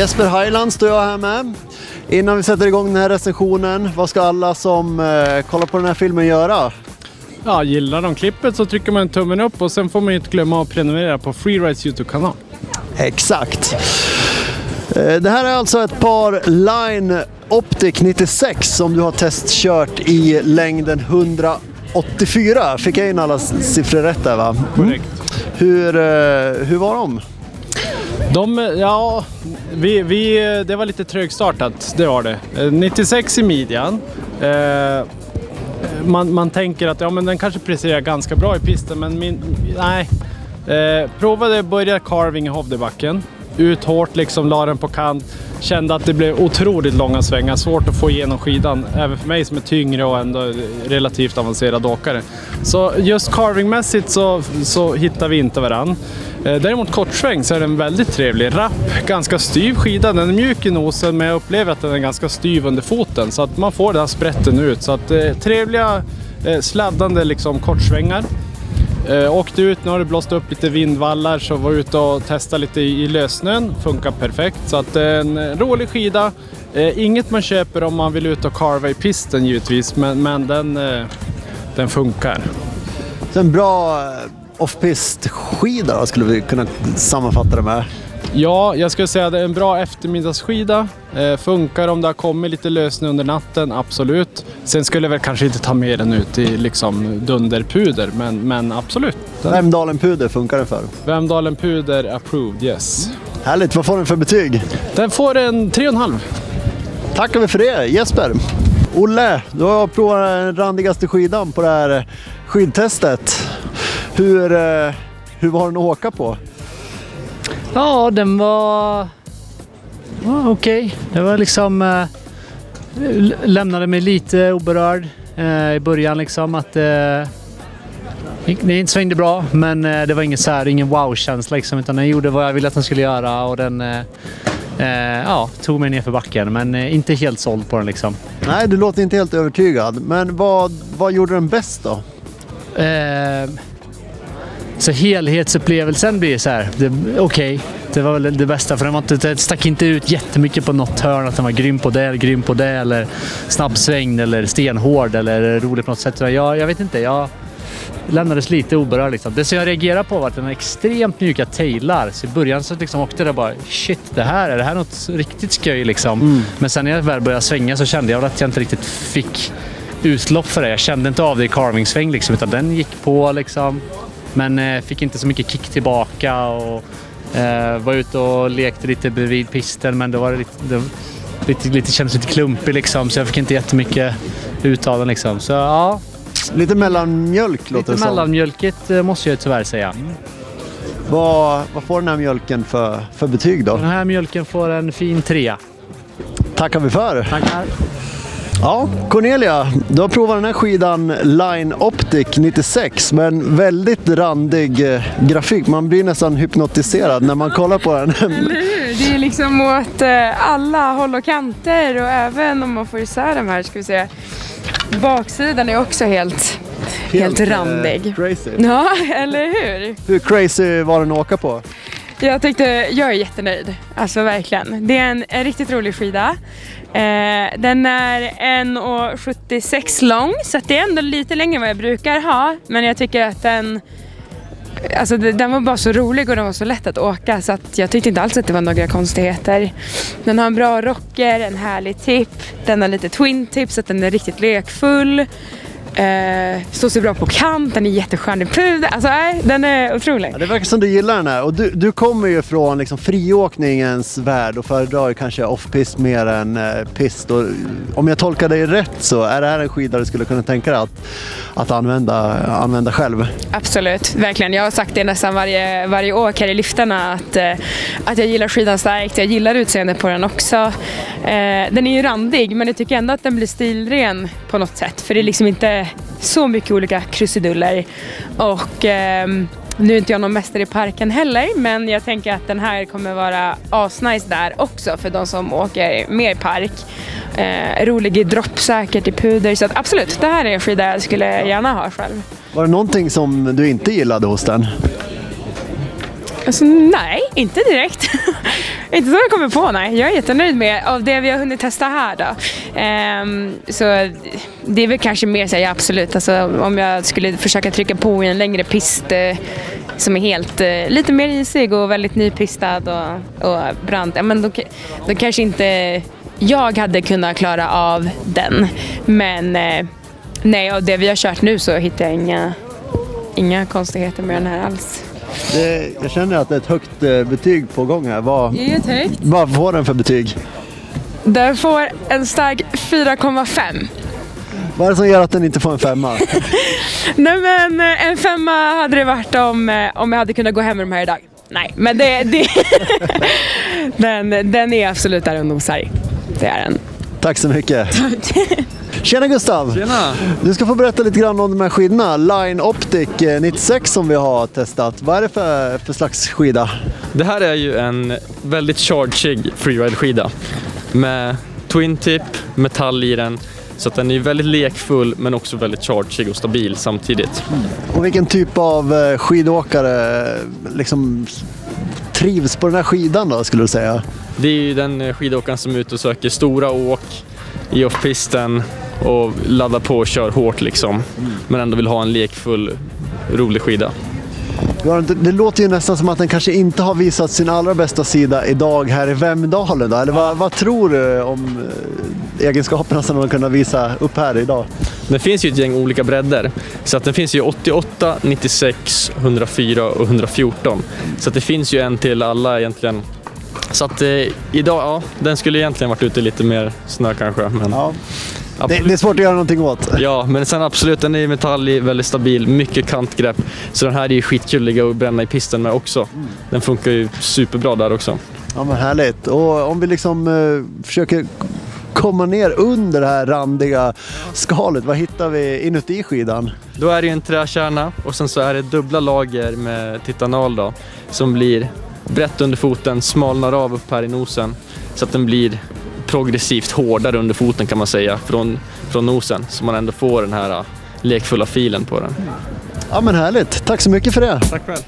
Jesper Highland står jag här med. Innan vi sätter igång den här recensionen, vad ska alla som kollar på den här filmen göra? Ja, gillar de klippet så trycker man tummen upp och sen får man inte glömma att prenumerera på Freerides YouTube-kanal. Exakt. Det här är alltså ett par Line Optic 96 som du har testkört i längden 184. Fick jag in alla siffror rätt där, va? Korrekt. Hur var de? Det var lite trögstartat, det var det. 96 i midjan. Man tänker att men den kanske presterar ganska bra i pisten, men nej. Provade börja carving i Hovdebacken. Ut hårt, liksom la den på kant. Kände att det blev otroligt långa svängar. Svårt att få igenom skidan. Även för mig som är tyngre och ändå relativt avancerad åkare. Så just carvingmässigt så hittar vi inte varann. Däremot kortsväng så är den väldigt trevlig. Rapp, ganska styv skida. Den är mjuk i nosen, men jag upplever att den är ganska styv under foten. Så att man får den här sprätten ut. Så att trevliga sladdande liksom kortsvängar. Åkte ut, nu har det blåst upp lite vindvallar, så var ute och testade lite i lössnön. Funkar perfekt, så att en rolig skida. Inget man köper om man vill ut och carva i pisten givetvis, men den funkar. Så en bra off-pist skida skulle vi kunna sammanfatta det med. Ja, jag skulle säga att det är en bra eftermiddagsskida. Funkar om det har kommit lite lösning under natten, absolut. Sen skulle jag väl kanske inte ta med den ut i liksom dunderpuder, men absolut. Vemdalen puder funkar den för? Vemdalen puder approved, yes. Härligt, vad får den för betyg? Den får en 3,5. Tackar vi för det, Jesper. Olle, du har provat den randigaste skidan på det här skidtestet. Hur var den att åka på? Ja, den var okej. Det var liksom lämnade mig lite oberörd i början liksom att det inte svängde bra, men det var ingen wow-känsla liksom, utan den gjorde vad jag ville att den skulle göra och den tog mig ner för backen, men inte helt såld på den liksom. Nej, du låter inte helt övertygad, men vad gjorde den bäst då? Så helhetsupplevelsen blir så här, okej. Det var väl det bästa, för det stack inte ut jättemycket på något hörn att den var grym på det eller snabbsvängd eller stenhård eller rolig på något sätt. Jag vet inte, jag lämnades lite oberörd liksom. Det som jag reagerade på var att den har extremt mjuka tailar. Så i början så liksom åkte det bara, shit, är det här något riktigt skoj liksom. Men sen när jag väl började svänga så kände jag att jag inte riktigt fick utlopp för det. Jag kände inte av det i carvingsväng liksom, utan den gick på liksom. Men fick inte så mycket kick tillbaka och var ute och lekte lite bredvid pisten, men det var lite kändes lite klumpig liksom, så jag fick inte jättemycket ut av den liksom. Så ja, lite mellanmjölk låter det som. Mellanmjölkigt måste jag tyvärr säga. Vad får den här mjölken för betyg då? Den här mjölken får en fin 3. Tackar vi för. Tackar. Ja, Cornelia, du har provat den här skidan Line Optic 96, men väldigt randig grafik. Man blir nästan hypnotiserad när man kollar på den. Eller hur? Det är liksom åt alla håll och kanter, och även om man får isär de här, ska vi se. Baksidan är också helt randig. Crazy. Ja, eller hur? Hur crazy var den att åka på? Jag är jättenöjd. Alltså verkligen. Det är en riktigt rolig skida. Den är 1,76 lång, så att det är ändå lite längre än vad jag brukar ha. Men jag tycker att den var bara så rolig och den var så lätt att åka, så att jag tyckte inte alls att det var några konstigheter. Den har en bra rocker, en härlig tipp. Den har lite twin tip, så att den är riktigt lekfull. Står så bra på kant, den är jätteskön i puder. Alltså den är otrolig. Ja, det verkar som du gillar den här. Och du kommer ju från liksom friåkningens värld och föredrar kanske off-pist mer än pist. Och om jag tolkar dig rätt så är det här en skida du skulle kunna tänka dig att använda själv. Absolut, verkligen. Jag har sagt det nästan varje åk här i lyftarna att jag gillar skidan starkt. Jag gillar utseendet på den också. Den är ju randig, men jag tycker ändå att den blir stilren på något sätt. För det är liksom inte så mycket olika krusiduller. Och nu är inte jag någon mästare i parken heller, men jag tänker att den här kommer vara asnice där också för de som åker mer i park. Rolig i dropp, säkert i puder, så att absolut, det här är en skida jag skulle gärna ha själv. Var det någonting som du inte gillade hos den? Alltså nej, inte direkt. Inte som jag kommer på, nej. Jag är jättenöjd med av det vi har hunnit testa här då. Så det är väl kanske mer så här, ja, absolut. Alltså, om jag skulle försöka trycka på i en längre pist som är helt lite mer isig och väldigt nypistad och brant. Ja, men då kanske inte jag hade kunnat klara av den. Men nej, av det vi har kört nu så hittar jag inga konstigheter med den här alls. Jag känner att det är ett högt betyg på gång här. Det är ett högt. Vad får den för betyg? Den får en stark 4,5. Vad är det som gör att den inte får en 5? Nej, men en 5 hade det varit om jag hade kunnat gå hem med de här idag. Nej, men den är absolut där och nosar. Det är den. Tack så mycket. Tjena Gustav! Tjena! Du ska få berätta lite grann om de här skidorna. Line Optic 96 som vi har testat. Vad är det för slags skida? Det här är ju en väldigt chargig freeride-skida med twin tip, metall i den. Så att den är väldigt lekfull men också väldigt chargig och stabil samtidigt. Och vilken typ av skidåkare liksom trivs på den här skidan då, skulle du säga? Det är ju den skidåkaren som är ute och söker stora åk i off-pisten och laddar på och kör hårt liksom. Men ändå vill ha en lekfull, rolig skida. Det låter ju nästan som att den kanske inte har visat sin allra bästa sida idag här i Vemdalen då. Eller vad tror du om egenskaperna som de kunde visa upp här idag? Det finns ju ett gäng olika bredder. Så att det finns ju 88, 96, 104 och 114. Så att det finns ju en till alla egentligen. Så att idag, ja, den skulle egentligen varit ute lite mer snö kanske. Men ja. Det är svårt att göra någonting åt. Ja, men sen absolut, den är i metall, väldigt stabil, mycket kantgrepp. Så den här är ju skitkul att bränna i pisten med också. Den funkar ju superbra där också. Ja, men härligt. Och om vi liksom försöker komma ner under det här randiga skalet, vad hittar vi inuti skidan? Då är det en träkärna och sen så är det dubbla lager med titanal då, som blir brett under foten, smalnar av upp här i nosen så att den blir progressivt hårdare under foten kan man säga från nosen, så man ändå får den här lekfulla filen på den. Ja, men härligt. Tack så mycket för det. Tack själv.